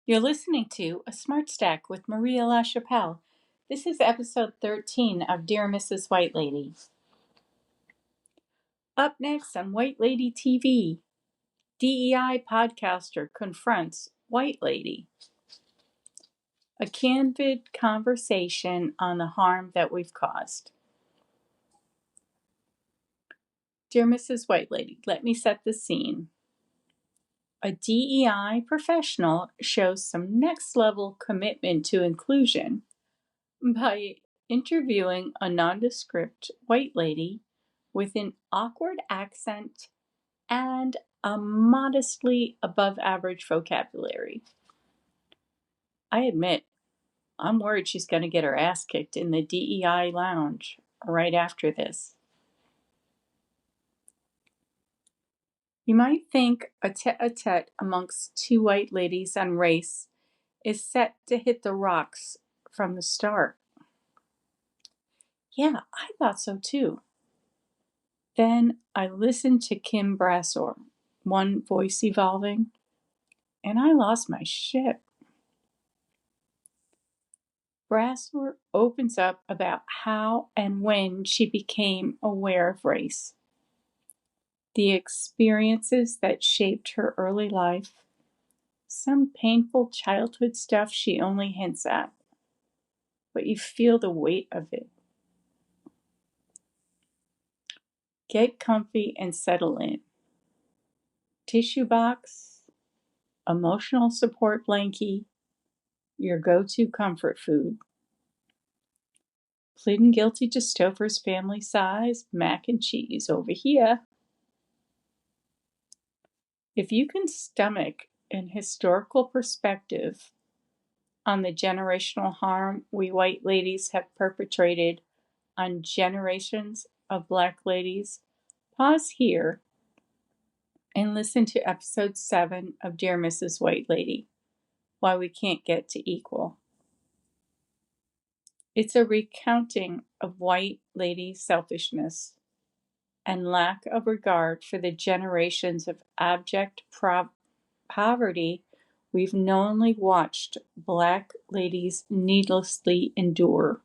You're listening to A Smart Stack with Maria LaChapelle. This is episode 13 of Dear Mrs. White Lady. Up next on White Lady TV, DEI podcaster confronts White Lady. A candid conversation on the harm that we've caused. Dear Mrs. White Lady, let me set the scene. A DEI professional shows some next level commitment to inclusion by interviewing a nondescript white lady with an awkward accent and a modestly above average vocabulary. I admit, I'm worried she's going to get her ass kicked in the DEI lounge right after this. You might think a tete-a-tete amongst two white ladies on race is set to hit the rocks from the start. Yeah, I thought so too. Then I listened to Kim Brassor, one voice evolving, and I lost my shit. Brassor opens up about how and when she became aware of race, the experiences that shaped her early life, some painful childhood stuff she only hints at, but you feel the weight of it. Get comfy and settle in. Tissue box, emotional support blankie, your go-to comfort food. Pleading guilty to Stouffer's family size mac and cheese over here. If you can stomach an historical perspective on the generational harm we white ladies have perpetrated on generations of black ladies, pause here and listen to episode 7 of Dear Mrs. White Lady, Why We Can't Get to Equal. It's a recounting of white lady selfishness and lack of regard for the generations of abject poverty we've knowingly watched black ladies needlessly endure.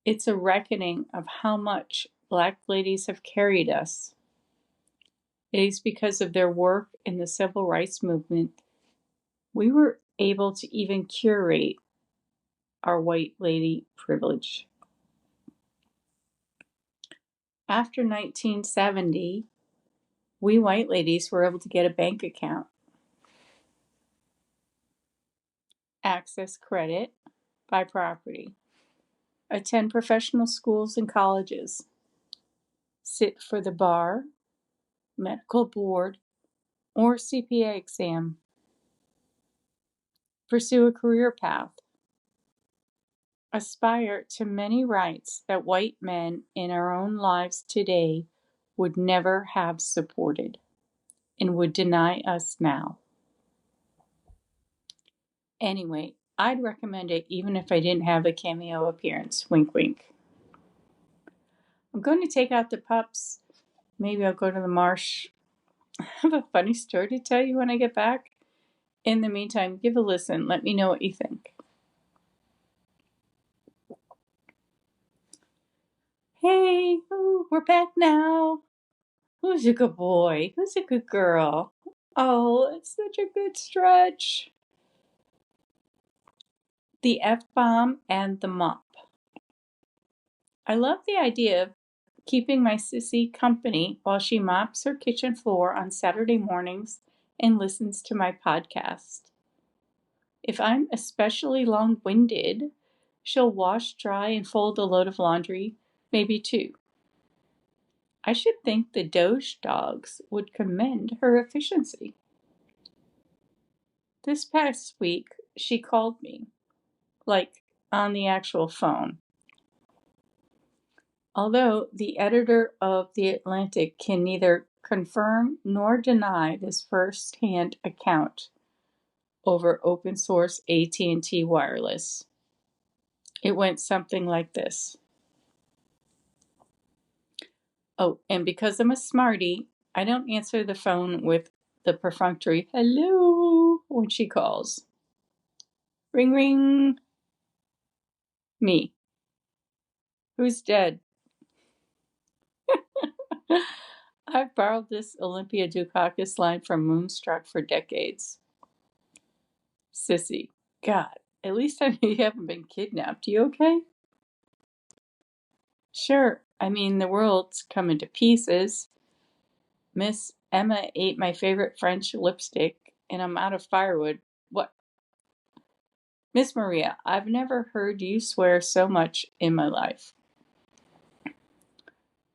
It's a reckoning of how much black ladies have carried us. It is because of their work in the civil rights movement we were able to even curate our white lady privilege. After 1970, we white ladies were able to get a bank account, access credit, buy property, attend professional schools and colleges, sit for the bar, medical board, or CPA exam, pursue a career path, aspire to many rights that white men in our own lives today would never have supported and would deny us now. Anyway, I'd recommend it even if I didn't have a cameo appearance. Wink, wink. I'm going to take out the pups. Maybe I'll go to the marsh. I have a funny story to tell you when I get back. In the meantime, give a listen. Let me know what you think. Hey, ooh, we're back now. Who's a good boy? Who's a good girl? Oh, it's such a good stretch. The F-bomb and the mop. I love the idea of keeping my sissy company while she mops her kitchen floor on Saturday mornings and listens to my podcast. If I'm especially long-winded, she'll wash, dry, and fold a load of laundry, maybe 2. I should think the Doge dogs would commend her efficiency. This past week, she called me, like on the actual phone. Although the editor of The Atlantic can neither confirm nor deny this first-hand account over open source AT&T wireless. It went something like this. Oh, and because I'm a smarty, I don't answer the phone with the perfunctory hello. when she calls. Ring, ring. Me. Who's dead? I've borrowed this Olympia Dukakis line from Moonstruck for decades. Sissy. God, at least I know you haven't been kidnapped. You okay? Sure. I mean, the world's coming to pieces. Miss Emma ate my favorite French lipstick, and I'm out of firewood. What? Miss Maria, I've never heard you swear so much in my life.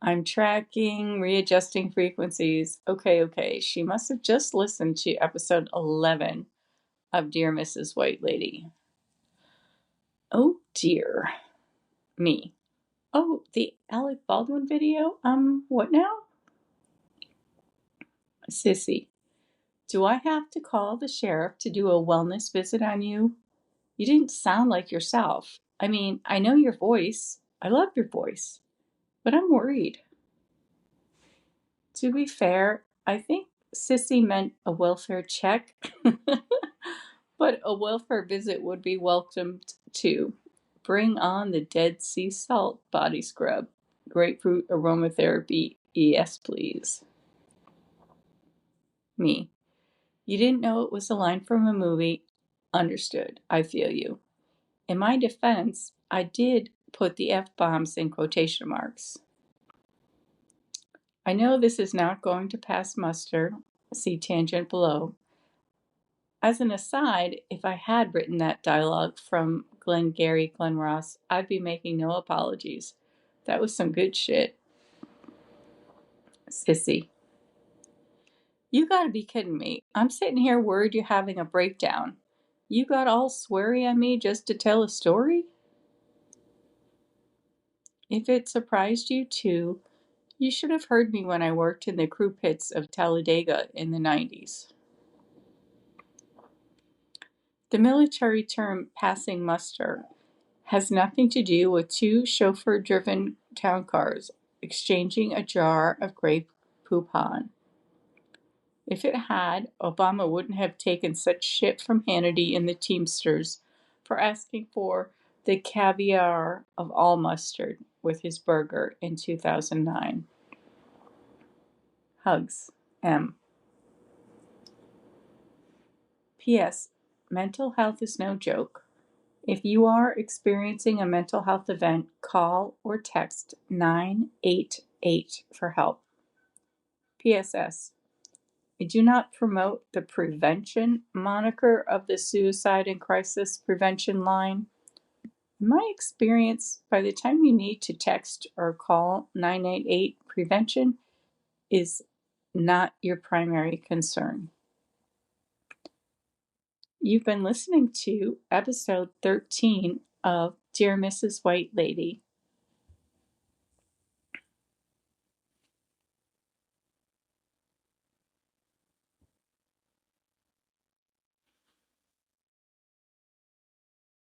I'm tracking, readjusting frequencies. Okay. She must have just listened to episode 11 of Dear Mrs. White Lady. Oh dear. Me. Oh, the Alec Baldwin video? What now? Sissy. Do I have to call the sheriff to do a wellness visit on you? You didn't sound like yourself. I mean, I know your voice. I love your voice. But I'm worried. To be fair, I think Sissy meant a welfare check. But a welfare visit would be welcomed too. Bring on the Dead Sea Salt body scrub. Grapefruit aromatherapy. Yes, please. Me. You didn't know it was a line from a movie. Understood. I feel you. In my defense, I did put the F-bombs in quotation marks. I know this is not going to pass muster. See tangent below. As an aside, if I had written that dialogue from Glengarry Glen Ross, I'd be making no apologies. That was some good shit. Sissy. You gotta be kidding me. I'm sitting here worried you're having a breakdown. You got all sweary on me just to tell a story? If it surprised you too, you should have heard me when I worked in the crew pits of Talladega in the 90s. The military term passing muster has nothing to do with two chauffeur-driven town cars exchanging a jar of grape poupon. If it had, Obama wouldn't have taken such shit from Hannity and the Teamsters for asking for the caviar of all mustard with his burger in 2009. Hugs. M. P.S. Mental health is no joke. If you are experiencing a mental health event, call or text 988 for help. P.S.S. I do not promote the prevention moniker of the Suicide and Crisis Prevention line. In my experience, by the time you need to text or call 988, prevention is not your primary concern. You've been listening to episode 13 of Dear Mrs. White Lady.